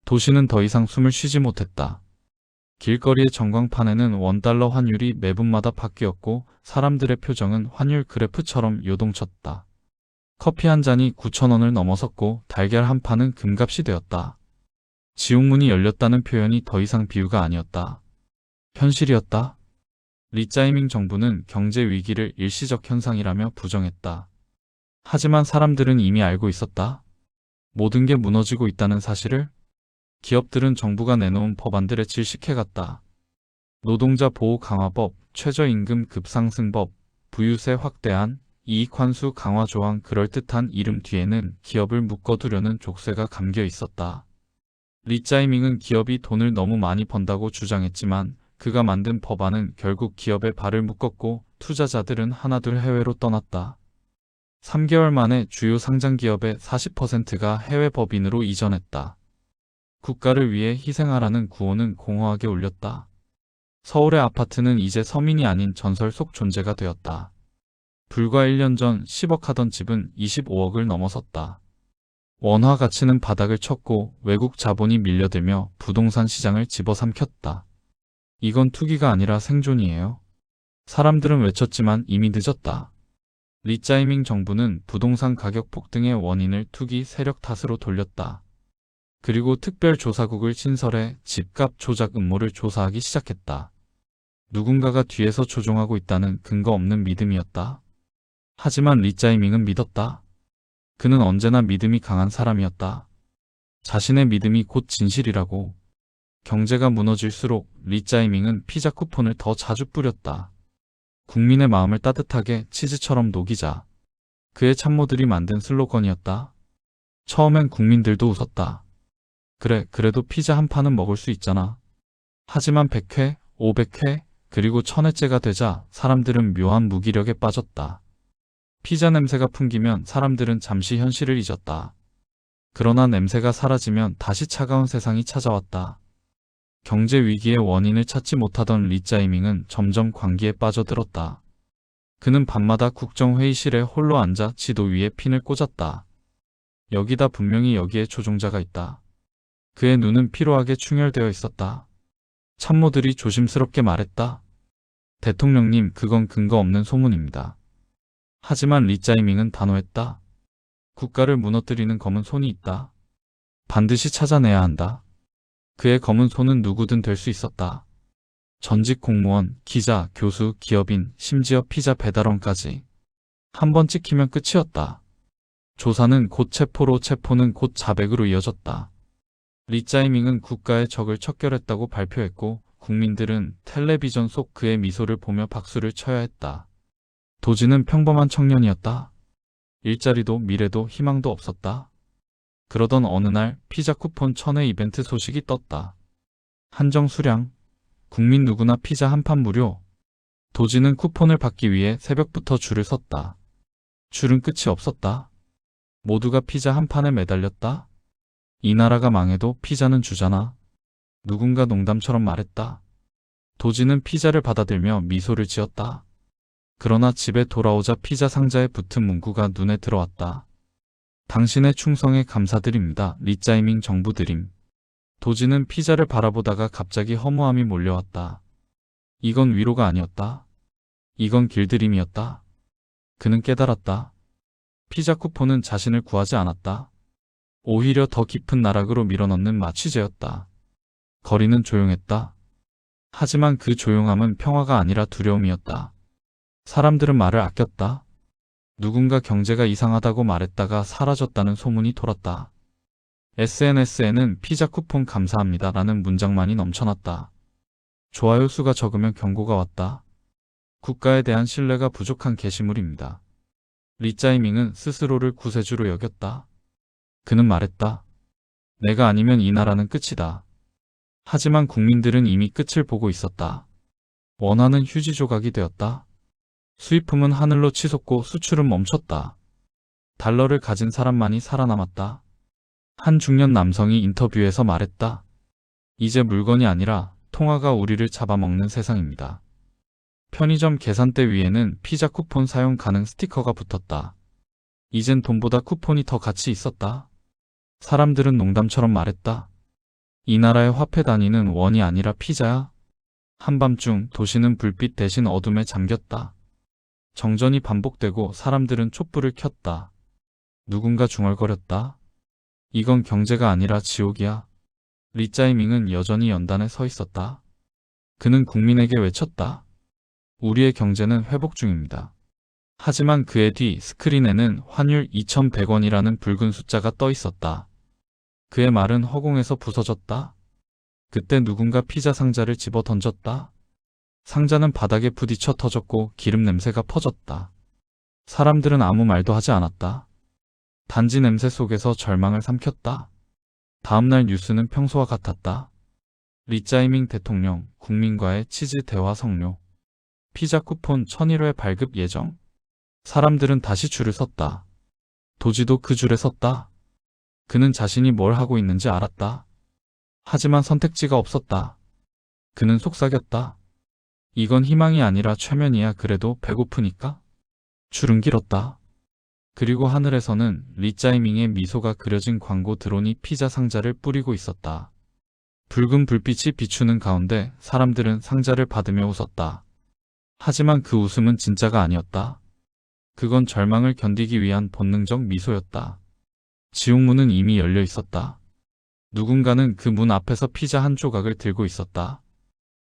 도시는 더 이상 숨을 쉬지 못했다. 길거리의 전광판에는 원달러 환율이 매분마다 바뀌었고 사람들의 표정은 환율 그래프처럼 요동쳤다. 커피 한 잔이 9,000원을 넘어섰고 달걀 한 판은 금값이 되었다. 지옥문이 열렸다는 표현이 더 이상 비유가 아니었다. 현실이었다. 리짜이밍 정부는 경제 위기를 일시적 현상이라며 부정했다. 하지만 사람들은 이미 알고 있었다. 모든 게 무너지고 있다는 사실을. 기업들은 정부가 내놓은 법안들에 질식해갔다. 노동자 보호 강화법, 최저임금 급상승법, 부유세 확대안, 이익환수 강화 조항 그럴듯한 이름 뒤에는 기업을 묶어두려는 족쇄가 감겨 있었다. 리짜이밍은 기업이 돈을 너무 많이 번다고 주장했지만 그가 만든 법안은 결국 기업의 발을 묶었고 투자자들은 하나둘 해외로 떠났다. 3개월 만에 주요 상장기업의 40%가 해외 법인으로 이전했다. 국가를 위해 희생하라는 구호는 공허하게 울렸다. 서울의 아파트는 이제 서민이 아닌 전설 속 존재가 되었다. 불과 1년 전 10억 하던 집은 25억을 넘어섰다. 원화 가치는 바닥을 쳤고 외국 자본이 밀려들며 부동산 시장을 집어삼켰다. 이건 투기가 아니라 생존이에요. 사람들은 외쳤지만 이미 늦었다. 리짜이밍 정부는 부동산 가격 폭등의 원인을 투기 세력 탓으로 돌렸다. 그리고 특별조사국을 신설해 집값 조작 음모를 조사하기 시작했다. 누군가가 뒤에서 조종하고 있다는 근거 없는 믿음이었다. 하지만 리짜이밍은 믿었다. 그는 언제나 믿음이 강한 사람이었다. 자신의 믿음이 곧 진실이라고. 경제가 무너질수록 리짜이밍은 피자 쿠폰을 더 자주 뿌렸다. 국민의 마음을 따뜻하게 치즈처럼 녹이자. 그의 참모들이 만든 슬로건이었다. 처음엔 국민들도 웃었다. 그래, 그래도 피자 한 판은 먹을 수 있잖아. 하지만 100회, 500회, 그리고 1000회째가 되자 사람들은 묘한 무기력에 빠졌다. 피자 냄새가 풍기면 사람들은 잠시 현실을 잊었다. 그러나 냄새가 사라지면 다시 차가운 세상이 찾아왔다. 경제 위기의 원인을 찾지 못하던 리짜이밍은 점점 광기에 빠져들었다. 그는 밤마다 국정회의실에 홀로 앉아 지도 위에 핀을 꽂았다. 여기다 분명히 여기에 조종자가 있다. 그의 눈은 피로하게 충혈되어 있었다. 참모들이 조심스럽게 말했다. 대통령님, 그건 근거 없는 소문입니다. 하지만 리짜이밍은 단호했다. 국가를 무너뜨리는 검은 손이 있다. 반드시 찾아내야 한다. 그의 검은 손은 누구든 될 수 있었다. 전직 공무원, 기자, 교수, 기업인, 심지어 피자 배달원까지. 한 번 찍히면 끝이었다. 조사는 곧 체포로, 체포는 곧 자백으로 이어졌다. 리짜이밍은 국가의 적을 척결했다고 발표했고 국민들은 텔레비전 속 그의 미소를 보며 박수를 쳐야 했다. 도지는 평범한 청년이었다. 일자리도 미래도 희망도 없었다. 그러던 어느 날 피자 쿠폰 1000회 이벤트 소식이 떴다. 한정 수량, 국민 누구나 피자 한 판 무료. 도지는 쿠폰을 받기 위해 새벽부터 줄을 섰다. 줄은 끝이 없었다. 모두가 피자 한 판에 매달렸다. 이 나라가 망해도 피자는 주잖아. 누군가 농담처럼 말했다. 도지는 피자를 받아들며 미소를 지었다. 그러나 집에 돌아오자 피자 상자에 붙은 문구가 눈에 들어왔다. 당신의 충성에 감사드립니다. 리짜이밍 정부 드림. 도지는 피자를 바라보다가 갑자기 허무함이 몰려왔다. 이건 위로가 아니었다. 이건 길들임이었다. 그는 깨달았다. 피자 쿠폰은 자신을 구하지 않았다. 오히려 더 깊은 나락으로 밀어넣는 마취제였다. 거리는 조용했다. 하지만 그 조용함은 평화가 아니라 두려움이었다. 사람들은 말을 아꼈다. 누군가 경제가 이상하다고 말했다가 사라졌다는 소문이 돌았다. SNS에는 피자 쿠폰 감사합니다 라는 문장만이 넘쳐났다. 좋아요 수가 적으면 경고가 왔다. 국가에 대한 신뢰가 부족한 게시물입니다. 리짜이밍은 스스로를 구세주로 여겼다. 그는 말했다. 내가 아니면 이 나라는 끝이다. 하지만 국민들은 이미 끝을 보고 있었다. 원화는 휴지 조각이 되었다. 수입품은 하늘로 치솟고 수출은 멈췄다. 달러를 가진 사람만이 살아남았다. 한 중년 남성이 인터뷰에서 말했다. 이제 물건이 아니라 통화가 우리를 잡아먹는 세상입니다. 편의점 계산대 위에는 피자 쿠폰 사용 가능 스티커가 붙었다. 이젠 돈보다 쿠폰이 더 가치 있었다. 사람들은 농담처럼 말했다. 이 나라의 화폐 단위는 원이 아니라 피자야? 한밤중 도시는 불빛 대신 어둠에 잠겼다. 정전이 반복되고 사람들은 촛불을 켰다. 누군가 중얼거렸다. 이건 경제가 아니라 지옥이야. 리짜이밍은 여전히 연단에 서 있었다. 그는 국민에게 외쳤다. 우리의 경제는 회복 중입니다. 하지만 그의 뒤 스크린에는 환율 2,100원이라는 붉은 숫자가 떠 있었다. 그의 말은 허공에서 부서졌다. 그때 누군가 피자 상자를 집어 던졌다. 상자는 바닥에 부딪혀 터졌고 기름 냄새가 퍼졌다. 사람들은 아무 말도 하지 않았다. 단지 냄새 속에서 절망을 삼켰다. 다음날 뉴스는 평소와 같았다. 리짜이밍 대통령, 국민과의 치즈 대화 성료. 피자 쿠폰 1,001회 발급 예정. 사람들은 다시 줄을 섰다. 도지도 그 줄에 섰다. 그는 자신이 뭘 하고 있는지 알았다. 하지만 선택지가 없었다. 그는 속삭였다. 이건 희망이 아니라 최면이야. 그래도 배고프니까? 줄은 길었다. 그리고 하늘에서는 리짜이밍의 미소가 그려진 광고 드론이 피자 상자를 뿌리고 있었다. 붉은 불빛이 비추는 가운데 사람들은 상자를 받으며 웃었다. 하지만 그 웃음은 진짜가 아니었다. 그건 절망을 견디기 위한 본능적 미소였다. 지옥문은 이미 열려 있었다. 누군가는 그 문 앞에서 피자 한 조각을 들고 있었다.